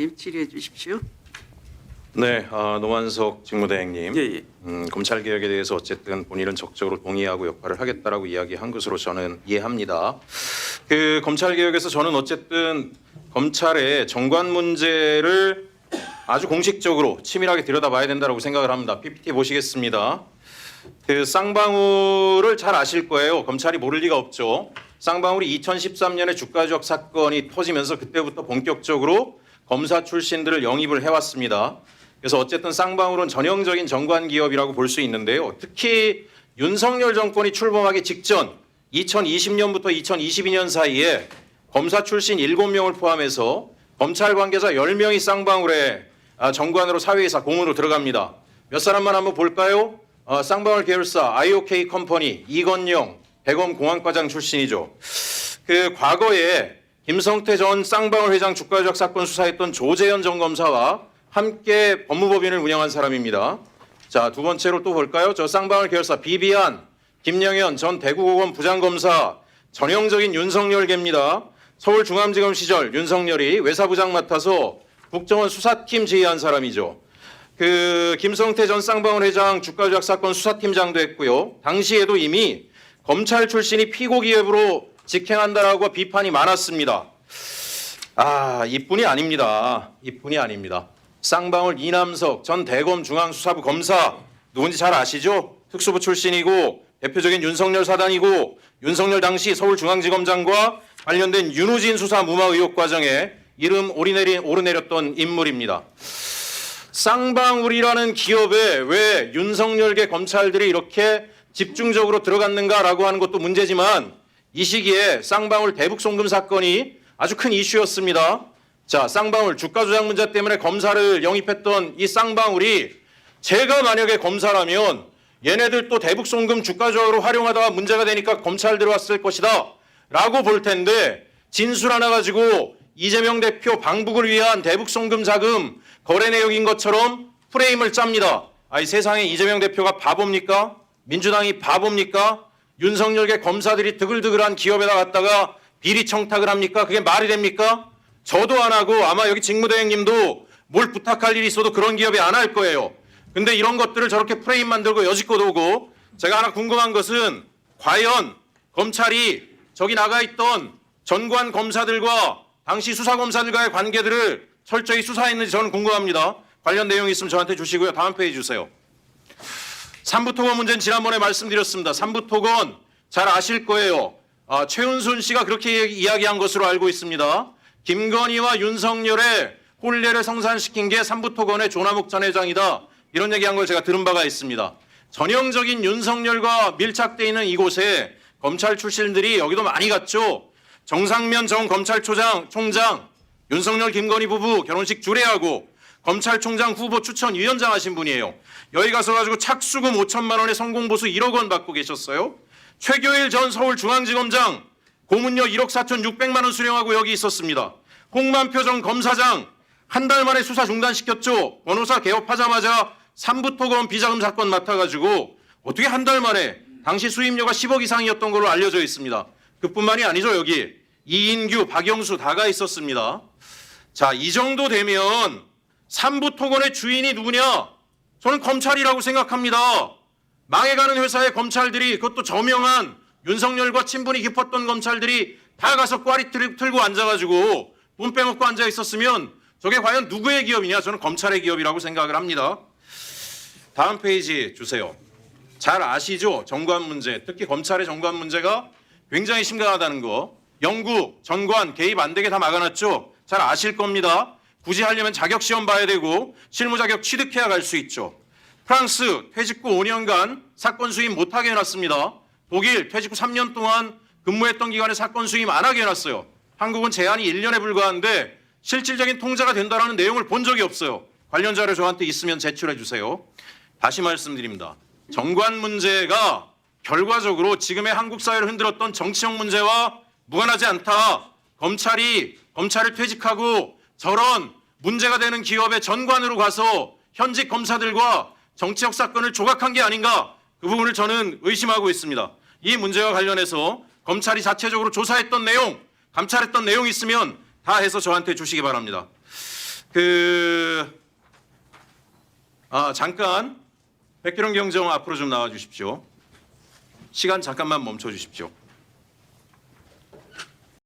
의원님 질의해 주십시오. 네, 노만석 직무대행님. 예. 검찰 개혁에 대해서 어쨌든 본인은 적극적으로 동의하고 역할을 하겠다라고 이야기한 것으로 저는 이해합니다. 그 검찰 개혁에서 저는 어쨌든 검찰의 정관 문제를 아주 공식적으로 치밀하게 들여다봐야 된다고 생각을 합니다. PPT 보시겠습니다. 그 쌍방울을 잘 아실 거예요. 검찰이 모를 리가 없죠. 쌍방울이 2013년에 주가조작 사건이 터지면서 그때부터 본격적으로 검사 출신들을 영입을 해왔습니다. 그래서 어쨌든 쌍방울은 전형적인 정관 기업이라고 볼 수 있는데요. 특히 윤석열 정권이 출범하기 직전 2020년부터 2022년 사이에 검사 출신 7명을 포함해서 검찰 관계자 10명이 쌍방울에 정관으로 사회이사 공으로 들어갑니다. 몇 사람만 한번 볼까요? 쌍방울 계열사 IOK 컴퍼니 이건영 대검 공안과장 출신이죠. 그 과거에 김성태 전 쌍방울 회장 주가조작 사건 수사했던 조재현 전 검사와 함께 법무법인을 운영한 사람입니다. 자, 두 번째로 또 볼까요? 저 쌍방울 계열사 비비안 김영현 전 대구고검 부장검사 전형적인 윤석열계입니다. 서울중앙지검 시절 윤석열이 외사부장 맡아서 국정원 수사팀 지휘한 사람이죠. 그 김성태 전 쌍방울 회장 주가조작 사건 수사팀장도 했고요. 당시에도 이미 검찰 출신이 피고 기업으로 직행한다라고 비판이 많았습니다. 이뿐이 아닙니다. 이뿐이 아닙니다. 쌍방울 이남석 전 대검 중앙수사부 검사 누군지 잘 아시죠? 특수부 출신이고 대표적인 윤석열 사단이고 윤석열 당시 서울중앙지검장과 관련된 윤우진 수사 무마 의혹 과정에 이름 오르내렸던 인물입니다. 쌍방울이라는 기업에 왜 윤석열계 검찰들이 이렇게 집중적으로 들어갔는가라고 하는 것도 문제지만 이 시기에 쌍방울 대북송금 사건이 아주 큰 이슈였습니다. 자, 쌍방울 주가 조작 문제 때문에 검사를 영입했던 이 쌍방울이 제가 만약에 검사라면 얘네들 또 대북송금 주가 조작으로 활용하다가 문제가 되니까 검찰 들어왔을 것이다 라고 볼 텐데 진술 하나 가지고 이재명 대표 방북을 위한 대북송금 자금 거래 내역인 것처럼 프레임을 짭니다. 아니 세상에 이재명 대표가 바보입니까? 민주당이 바보입니까? 윤석열계 검사들이 드글드글한 기업에다 갖다가 비리 청탁을 합니까? 그게 말이 됩니까? 저도 안 하고 아마 여기 직무대행님도 뭘 부탁할 일이 있어도 그런 기업에 안 할 거예요. 근데 이런 것들을 저렇게 프레임 만들고 여지껏 오고 제가 하나 궁금한 것은 과연 검찰이 저기 나가 있던 전관 검사들과 당시 수사검사들과의 관계들을 철저히 수사했는지 저는 궁금합니다. 관련 내용이 있으면 저한테 주시고요. 다음 페이지 주세요. 삼부토건 문제는 지난번에 말씀드렸습니다. 삼부토건 잘 아실 거예요. 최은순 씨가 그렇게 이야기한 것으로 알고 있습니다. 김건희와 윤석열의 혼례를 성사시킨 게 삼부토건의 조남욱 전 회장이다. 이런 얘기한 걸 제가 들은 바가 있습니다. 전형적인 윤석열과 밀착되어 있는 이곳에 검찰 출신들이 여기도 많이 갔죠. 정상면 전 검찰총장, 윤석열 김건희 부부 결혼식 주례하고 검찰총장 후보 추천위원장 하신 분이에요. 여기 가서 가지고 착수금 5천만 원에 성공보수 1억 원 받고 계셨어요. 최교일 전 서울중앙지검장 고문료 1억 4,600만 원 수령하고 여기 있었습니다. 홍만표 전 검사장 한 달 만에 수사 중단시켰죠. 변호사 개업하자마자 삼부토건 비자금 사건 맡아가지고 어떻게 한 달 만에 당시 수임료가 10억 이상이었던 걸로 알려져 있습니다. 그뿐만이 아니죠. 여기 이인규, 박영수 다가 있었습니다. 자, 이 정도 되면 삼부토건의 주인이 누구냐? 저는 검찰이라고 생각합니다. 망해가는 회사의 검찰들이 그것도 저명한 윤석열과 친분이 깊었던 검찰들이 다 가서 꽈리 틀고 앉아가지고 돈 빼먹고 앉아 있었으면 저게 과연 누구의 기업이냐? 저는 검찰의 기업이라고 생각을 합니다. 다음 페이지 주세요. 잘 아시죠? 정관 문제, 특히 검찰의 정관 문제가 굉장히 심각하다는 거. 영구, 전관, 개입 안 되게 다 막아놨죠? 잘 아실 겁니다. 굳이 하려면 자격시험 봐야 되고 실무 자격 취득해야 갈 수 있죠. 프랑스 퇴직 후 5년간 사건 수임 못하게 해놨습니다. 독일 퇴직 후 3년 동안 근무했던 기간에 사건 수임 안 하게 해놨어요. 한국은 제한이 1년에 불과한데 실질적인 통제가 된다는 내용을 본 적이 없어요. 관련 자료 저한테 있으면 제출해 주세요. 다시 말씀드립니다. 정관 문제가 결과적으로 지금의 한국 사회를 흔들었던 정치적 문제와 무관하지 않다. 검찰을 퇴직하고 저런 문제가 되는 기업의 전관으로 가서 현직 검사들과 정치적 사건을 조각한 게 아닌가, 그 부분을 저는 의심하고 있습니다. 이 문제와 관련해서 검찰이 자체적으로 조사했던 내용, 감찰했던 내용이 있으면 다 해서 저한테 주시기 바랍니다. 잠깐 백규론 경정 앞으로 좀 나와 주십시오. 시간 잠깐만 멈춰 주십시오.